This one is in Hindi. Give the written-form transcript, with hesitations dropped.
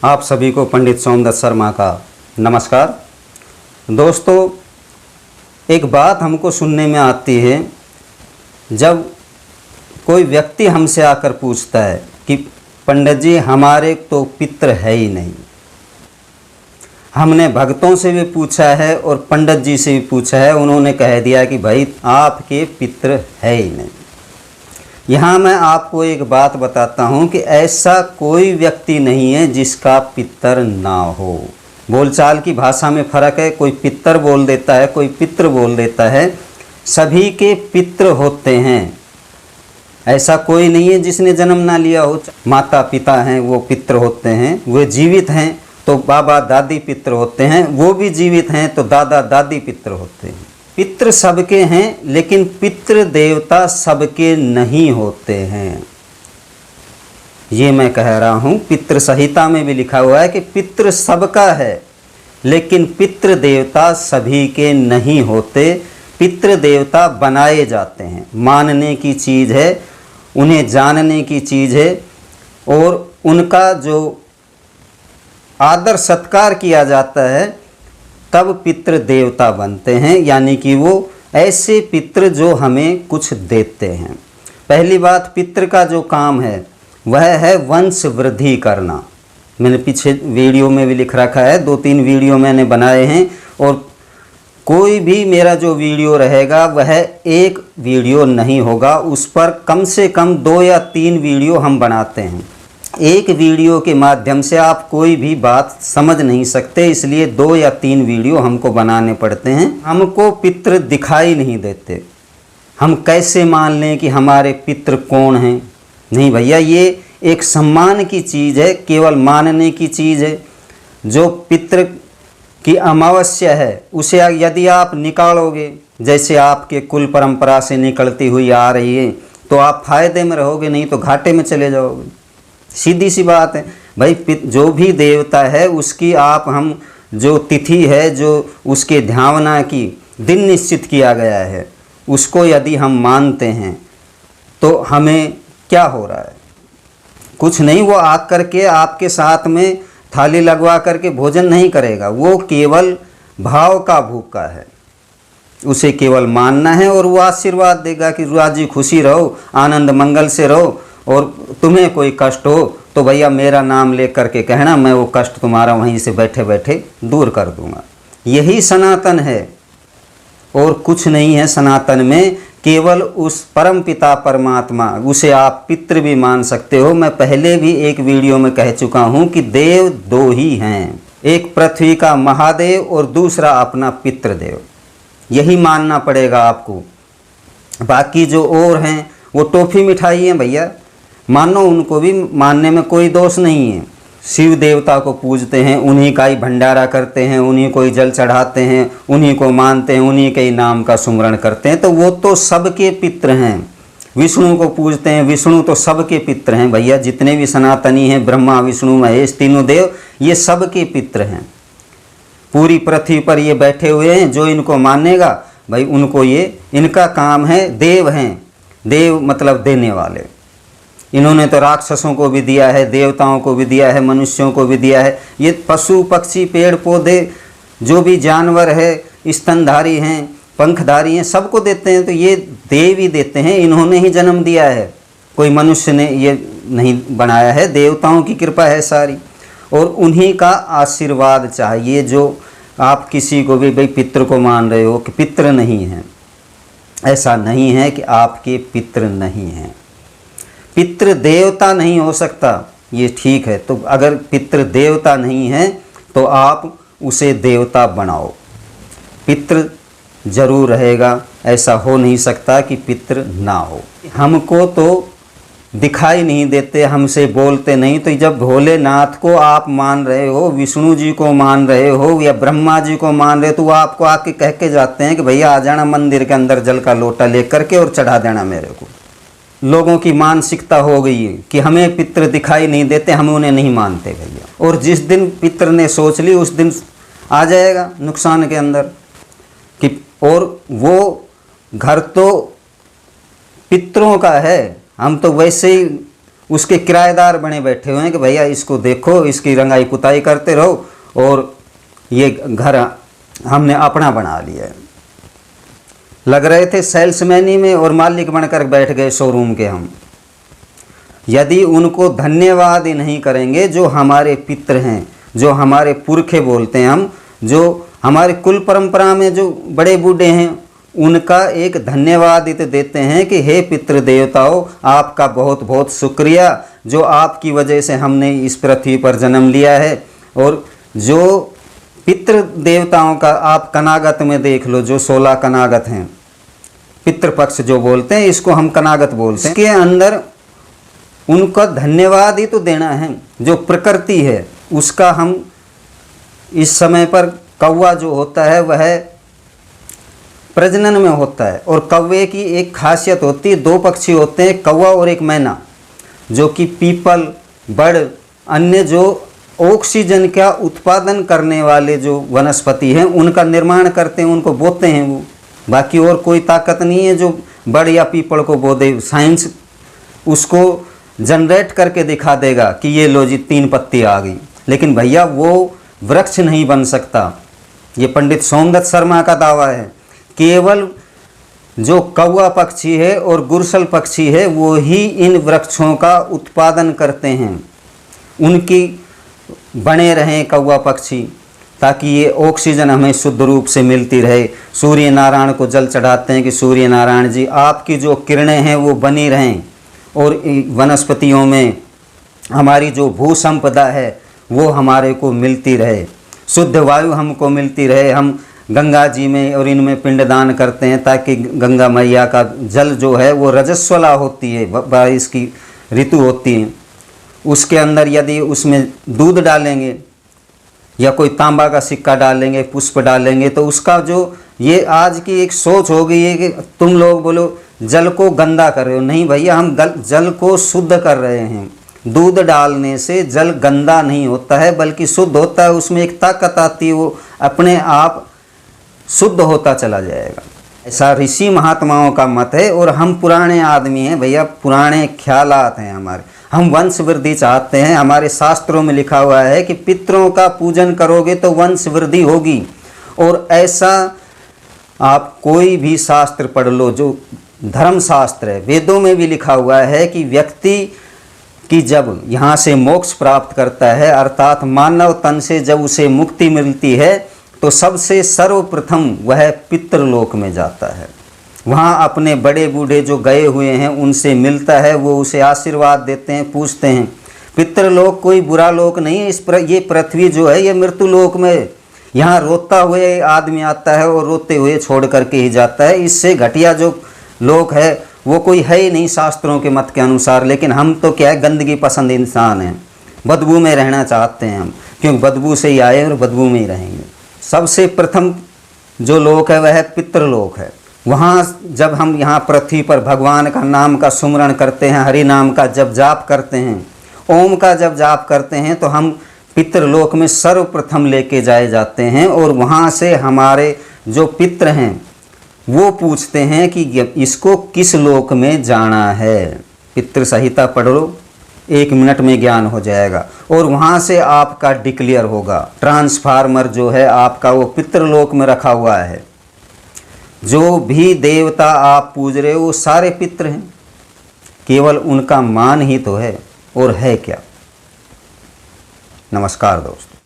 आप सभी को पंडित सोमदत्त शर्मा का नमस्कार। दोस्तों, एक बात हमको सुनने में आती है, जब कोई व्यक्ति हमसे आकर पूछता है कि पंडित जी हमारे तो पितृ है ही नहीं। हमने भक्तों से भी पूछा है और पंडित जी से भी पूछा है, उन्होंने कह दिया कि भाई आपके पितृ है ही नहीं। यहाँ मैं आपको एक बात बताता हूँ कि ऐसा कोई व्यक्ति नहीं है जिसका पितर ना हो। बोलचाल की भाषा में फ़र्क है, कोई पितर बोल देता है, कोई पितृ बोल देता है। सभी के पितृ होते हैं, ऐसा कोई नहीं है जिसने जन्म ना लिया हो। माता पिता हैं वो पितृ होते हैं, वे जीवित हैं तो बाबा दादी पितृ होते हैं, वो भी जीवित हैं तो दादा दादी पितृ होते हैं। पितृ सबके हैं लेकिन पितृ देवता सबके नहीं होते हैं। ये मैं कह रहा हूँ, पितृ संहिता में भी लिखा हुआ है कि पितृ सबका है लेकिन पितृ देवता सभी के नहीं होते। पितृ देवता बनाए जाते हैं, मानने की चीज़ है, उन्हें जानने की चीज़ है और उनका जो आदर सत्कार किया जाता है तब पितृ देवता बनते हैं, यानी कि वो ऐसे पितृ जो हमें कुछ देते हैं। पहली बात, पितृ का जो काम है वह है वंश वृद्धि करना। मैंने पीछे वीडियो में भी लिख रखा है, 2-3 वीडियो मैंने बनाए हैं और कोई भी मेरा जो वीडियो रहेगा वह एक वीडियो नहीं होगा, उस पर कम से कम 2 या 3 वीडियो हम बनाते हैं। एक वीडियो के माध्यम से आप कोई भी बात समझ नहीं सकते, इसलिए 2 या 3 वीडियो हमको बनाने पड़ते हैं। हमको पितृ दिखाई नहीं देते, हम कैसे मान लें कि हमारे पितृ कौन हैं? नहीं भैया, ये एक सम्मान की चीज़ है, केवल मानने की चीज़ है। जो पितृ की अमावस्या है उसे यदि आप निकालोगे, जैसे आपके कुल परंपरा से निकलती हुई आ रही है, तो आप फायदे में रहोगे, नहीं तो घाटे में चले जाओगे। सीधी सी बात है भाई। जो भी देवता है उसकी हम जो तिथि है, जो उसके ध्यावना की दिन निश्चित किया गया है, उसको यदि हम मानते हैं तो हमें क्या हो रहा है? कुछ नहीं। वो आकर के आपके साथ में थाली लगवा करके भोजन नहीं करेगा, वो केवल भाव का भूखा है, उसे केवल मानना है और वो आशीर्वाद देगा कि राजी खुशी रहो, आनंद मंगल से रहो और तुम्हें कोई कष्ट हो तो भैया मेरा नाम ले करके कहना, मैं वो कष्ट तुम्हारा वहीं से बैठे बैठे दूर कर दूंगा। यही सनातन है और कुछ नहीं है सनातन में, केवल उस परम पिता परमात्मा, उसे आप पितृ भी मान सकते हो। मैं पहले भी एक वीडियो में कह चुका हूँ कि देव 2 ही हैं, एक पृथ्वी का महादेव और दूसरा अपना पितृदेव। यही मानना पड़ेगा आपको। बाकी जो और हैं वो टॉफ़ी मिठाई हैं भैया, मानो, उनको भी मानने में कोई दोष नहीं है। शिव देवता को पूजते हैं, उन्हीं का ही भंडारा करते हैं, उन्हीं को ही जल चढ़ाते हैं, उन्हीं को मानते हैं, उन्हीं के ही नाम का सुमरण करते हैं, तो वो तो सबके पितृ हैं। विष्णु को पूजते हैं, विष्णु तो सबके पितृ हैं भैया। जितने भी सनातनी हैं, ब्रह्मा विष्णु महेश तीनों देव, ये सबके पितृ हैं। पूरी पृथ्वी पर ये बैठे हुए हैं, जो इनको मानेगा भाई उनको ये इनका काम है। देव हैं, देव मतलब देने वाले। इन्होंने तो राक्षसों को भी दिया है, देवताओं को भी दिया है, मनुष्यों को भी दिया है। ये पशु पक्षी पेड़ पौधे जो भी जानवर है, स्तनधारी हैं, पंखधारी हैं, सबको देते हैं, तो ये देव ही देते हैं। इन्होंने ही जन्म दिया है, कोई मनुष्य ने ये नहीं बनाया है, देवताओं की कृपा है सारी। और उन्हीं का आशीर्वाद चाहिए। जो आप किसी को भी भाई पितृ को मान रहे हो कि पितृ नहीं है, ऐसा नहीं है कि आपके पितृ नहीं हैं। पितृ देवता नहीं हो सकता, ये ठीक है। तो अगर पितृ देवता नहीं है तो आप उसे देवता बनाओ। पितृ जरूर रहेगा, ऐसा हो नहीं सकता कि पितृ ना हो। हमको तो दिखाई नहीं देते, हमसे बोलते नहीं, तो जब भोलेनाथ को आप मान रहे हो, विष्णु जी को मान रहे हो या ब्रह्मा जी को मान रहे हो, तो वो आपको आके कह के जाते हैं कि भैया आ जाना मंदिर के अंदर जल का लोटा लेकर के और चढ़ा देना मेरे को। लोगों की मानसिकता हो गई है कि हमें पितृ दिखाई नहीं देते, हम उन्हें नहीं मानते भैया। और जिस दिन पितृ ने सोच ली उस दिन आ जाएगा नुकसान के अंदर कि, और वो घर तो पितरों का है, हम तो वैसे ही उसके किराएदार बने बैठे हुए हैं कि भैया इसको देखो, इसकी रंगाई पुताई करते रहो, और ये घर हमने अपना बना लिया है। लग रहे थे सेल्समैनी में और मालिक बनकर बैठ गए शोरूम के हम। यदि उनको धन्यवाद ही नहीं करेंगे, जो हमारे पितृ हैं, जो हमारे पुरखे बोलते हैं हम, जो हमारे कुल परंपरा में जो बड़े बूढ़े हैं, उनका एक धन्यवाद देते हैं कि हे पितृ देवताओं, आपका बहुत बहुत शुक्रिया, जो आपकी वजह से हमने इस पृथ्वी पर जन्म लिया है। और जो पितृ देवताओं का आप कनागत में देख लो, जो 16 कनागत हैं, पितृपक्ष जो बोलते हैं, इसको हम कनागत बोलते हैं। इसके अंदर उनका धन्यवाद ही तो देना है। जो प्रकृति है उसका हम इस समय पर, कौवा जो होता है वह प्रजनन में होता है, और कौवे की एक खासियत होती है, 2 पक्षी होते हैं, कौवा और एक मैना, जो कि पीपल, बड़, अन्य जो ऑक्सीजन का उत्पादन करने वाले जो वनस्पति हैं उनका निर्माण करते हैं, उनको बोते हैं वो। बाकी और कोई ताकत नहीं है जो बड़ या पीपल को बो दे। साइंस उसको जनरेट करके दिखा देगा कि ये लो जी 3 पत्ती आ गई, लेकिन भैया वो वृक्ष नहीं बन सकता। ये पंडित सोमदत्त शर्मा का दावा है। केवल जो कौवा पक्षी है और गुरसल पक्षी है वो ही इन वृक्षों का उत्पादन करते हैं, उनकी बने रहें कौवा पक्षी, ताकि ये ऑक्सीजन हमें शुद्ध रूप से मिलती रहे। सूर्य नारायण को जल चढ़ाते हैं कि सूर्य नारायण जी आपकी जो किरणें हैं वो बनी रहें, और वनस्पतियों में हमारी जो भू संपदा है वो हमारे को मिलती रहे, शुद्ध वायु हमको मिलती रहे। हम गंगा जी में और इनमें पिंडदान करते हैं ताकि गंगा मैया का जल जो है वो रजस्वला होती है, बारिश की ऋतु होती है। उसके अंदर यदि उसमें दूध डालेंगे या कोई तांबा का सिक्का डालेंगे, पुष्प डालेंगे, तो उसका जो ये आज की एक सोच हो गई है कि तुम लोग बोलो जल को गंदा कर रहे हो। नहीं भैया, हम जल को शुद्ध कर रहे हैं। दूध डालने से जल गंदा नहीं होता है बल्कि शुद्ध होता है, उसमें एक ताकत आती है, वो अपने आप शुद्ध होता चला जाएगा। ऐसा ऋषि महात्माओं का मत है। और हम पुराने आदमी हैं भैया, पुराने ख्यालात हैं हमारे, हम वंश वृद्धि चाहते हैं। हमारे शास्त्रों में लिखा हुआ है कि पितरों का पूजन करोगे तो वंश वृद्धि होगी। और ऐसा आप कोई भी शास्त्र पढ़ लो, जो धर्मशास्त्र है, वेदों में भी लिखा हुआ है कि व्यक्ति की जब यहाँ से मोक्ष प्राप्त करता है, अर्थात मानव तन से जब उसे मुक्ति मिलती है, तो सबसे सर्वप्रथम वह पितृलोक में जाता है। वहाँ अपने बड़े बूढ़े जो गए हुए हैं उनसे मिलता है, वो उसे आशीर्वाद देते हैं, पूछते हैं। पितृलोक कोई बुरा लोक नहीं है। ये पृथ्वी जो है ये मृत्यु लोक में, यहाँ रोता हुए आदमी आता है और रोते हुए छोड़ करके ही जाता है। इससे घटिया जो लोक है वो कोई है ही नहीं शास्त्रों के मत के अनुसार। लेकिन हम तो क्या है, गंदगी पसंद इंसान हैं, बदबू में रहना चाहते हैं हम, क्योंकि बदबू से ही आए और बदबू में ही रहेंगे। सबसे प्रथम जो लोक है वह पितृलोक है। वहाँ जब हम यहाँ पृथ्वी पर भगवान का नाम का सुमरण करते हैं, हरि नाम का जब जाप करते हैं, ओम का जब जाप करते हैं, तो हम पितृलोक में सर्वप्रथम लेके जाए जाते हैं। और वहाँ से हमारे जो पितृ हैं वो पूछते हैं कि इसको किस लोक में जाना है। पितृ संहिता पढ़ लो, 1 मिनट में ज्ञान हो जाएगा। और वहाँ से आपका डिक्लेयर होगा, ट्रांसफार्मर जो है आपका वो पितृलोक में रखा हुआ है। जो भी देवता आप पूज रहे हो वो सारे पितृ हैं, केवल उनका मान ही तो है, और है क्या। नमस्कार दोस्तों।